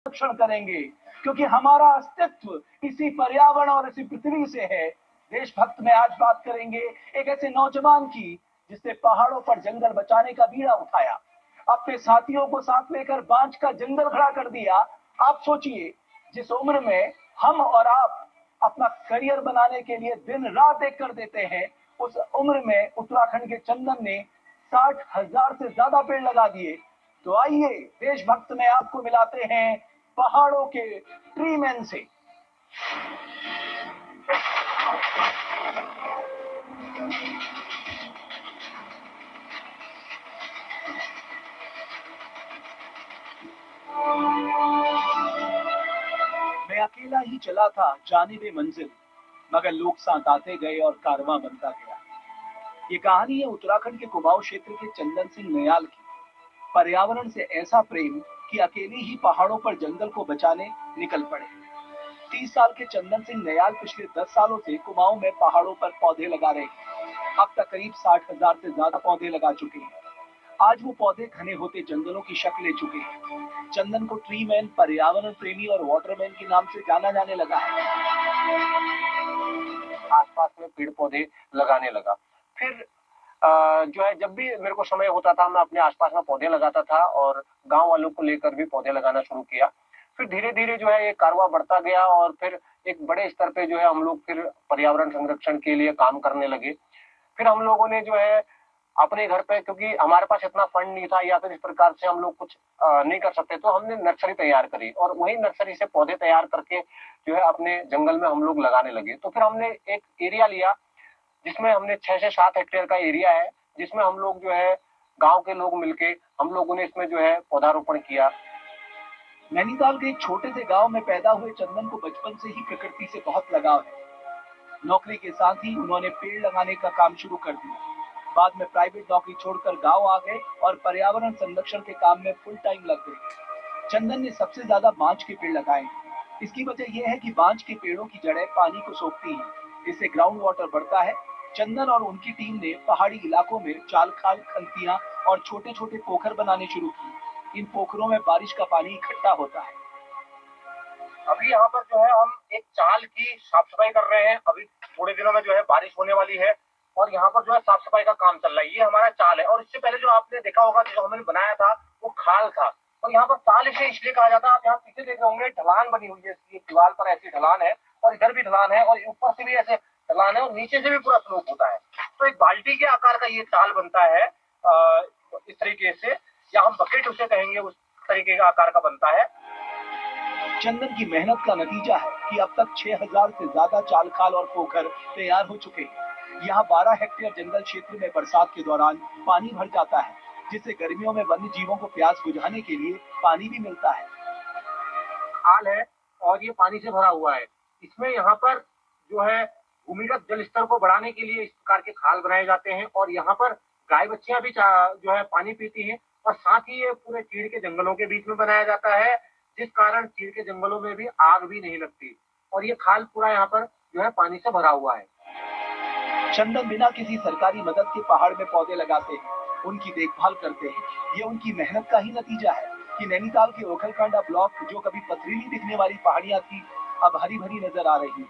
संरक्षण करेंगे, क्योंकि हमारा अस्तित्व इसी पर्यावरण और इसी पृथ्वी से है। देशभक्त में आज बात करेंगे एक ऐसे नौजवान की जिसने पहाड़ों पर जंगल बचाने का बीड़ा उठाया, अपने साथियों को साथ लेकर बांझ का जंगल खड़ा कर दिया। आप सोचिए, जिस उम्र में हम और आप अपना करियर बनाने के लिए दिन रात एक कर देते हैं, उस उम्र में उत्तराखंड के चंदन ने 60,000 से ज्यादा पेड़ लगा दिए। तो आइए देशभक्त में आपको मिलाते हैं पहाड़ों के ट्री मैन से। मैं अकेला ही चला था जानिबे मंजिल, मगर लोग साथ आते गए और कारवां बनता गया। ये कहानी है उत्तराखंड के कुमाऊं क्षेत्र के चंदन सिंह नयाल की। पर्यावरण से ऐसा प्रेम कि अकेले ही पहाड़ों पर जंगल को बचाने निकल पड़े। 30 साल के चंदन सिंह नयाल पिछले 10 सालों से कुमाऊं में पहाड़ों पर पौधे लगा रहे हैं। अब तक करीब 60,000 से ज्यादा पौधे लगा चुके हैं। आज वो पौधे घने होते जंगलों की शक्ल ले चुके हैं। चंदन को ट्री मैन, पर्यावरण प्रेमी और वाटरमैन के नाम से जाना जाने लगा है। आसपास में पेड़ पौधे लगाने लगा। फिर जो है, जब भी मेरे को समय होता था मैं अपने आसपास में पौधे लगाता था और गांव वालों को लेकर भी पौधे लगाना शुरू किया। फिर धीरे धीरे जो है ये कारवां बढ़ता गया और फिर एक बड़े स्तर पे जो है हम लोग फिर पर्यावरण संरक्षण के लिए काम करने लगे। फिर हम लोगों ने जो है अपने घर पे, क्योंकि हमारे पास इतना फंड नहीं था या फिर इस प्रकार से हम लोग कुछ नहीं कर सकते, तो हमने नर्सरी तैयार करी और वही नर्सरी से पौधे तैयार करके जो है अपने जंगल में हम लोग लगाने लगे। तो फिर हमने एक एरिया लिया जिसमें हमने 6 से 7 हेक्टेयर का एरिया है, जिसमें हम लोग जो है गांव के लोग मिलके हम लोगों ने इसमें जो है पौधारोपण किया। नैनीताल के एक छोटे से गांव में पैदा हुए चंदन को बचपन से ही प्रकृति से बहुत लगाव है। नौकरी के साथ ही उन्होंने पेड़ लगाने का काम शुरू कर दिया। बाद में प्राइवेट नौकरी छोड़कर गांव आ गए और पर्यावरण संरक्षण के काम में फुल टाइम लग गए। चंदन ने सबसे ज्यादा बांझ के पेड़ लगाए। इसकी वजह यह है कि बांझ के पेड़ों की जड़ें पानी को सोखती हैं, इससे ग्राउंड वाटर बढ़ता है। चंदन और उनकी टीम ने पहाड़ी इलाकों में चाल खाल, खंतियां और छोटे छोटे पोखर बनाने शुरू किए। इन पोखरों में बारिश का पानी इकट्ठा होता है। अभी यहाँ पर जो है हम एक चाल की साफ सफाई कर रहे हैं। अभी थोड़े दिनों में जो है बारिश होने वाली है और यहाँ पर जो है साफ सफाई का काम चल रहा है। ये हमारा चाल है और इससे पहले जो आपने देखा होगा जो हमने बनाया था वो खाल था और यहाँ पर चाल इसे इसलिए कहा जाता है। आप यहाँ पीछे देख रहे होंगे ढलान बनी हुई है, दीवार पर ऐसी ढलान है और इधर भी ढलान है और ऊपर से भी ऐसे ढलान है और नीचे से भी पूरा स्लोप होता है। तो एक बाल्टी के आकार का ये चाल बनता है इस तरीके से, या हम बकेट उसे कहेंगे, उस तरीके का आकार का बनता है। चंदन की मेहनत का नतीजा है कि अब तक 6,000 से ज्यादा चाल खाल और पोखर तैयार हो चुके हैं। यहाँ 12 हेक्टेयर जंगल क्षेत्र में बरसात के दौरान पानी भर जाता है, जिससे गर्मियों में वन्य जीवों को प्यास बुझाने के लिए पानी भी मिलता है। खाल है और ये पानी से भरा हुआ है। इसमें यहाँ पर जो है भूमिगत जल स्तर को बढ़ाने के लिए इस प्रकार के खाल बनाए जाते हैं और यहाँ पर गाय बच्चियां भी जो है पानी पीती हैं और साथ ही ये पूरे चीड़ के जंगलों के बीच में बनाया जाता है, जिस कारण चीड़ के जंगलों में भी आग भी नहीं लगती और ये खाल पूरा यहाँ पर जो है पानी से भरा हुआ है। चंदन बिना किसी सरकारी मदद के पहाड़ में पौधे लगाते हैं, उनकी देखभाल करते हैं। ये उनकी मेहनत का ही नतीजा है कि नैनीताल के ओखलकांडा ब्लॉक, जो कभी पथरीली दिखने वाली पहाड़ियां थी, अब हरी भरी नजर आ रही है।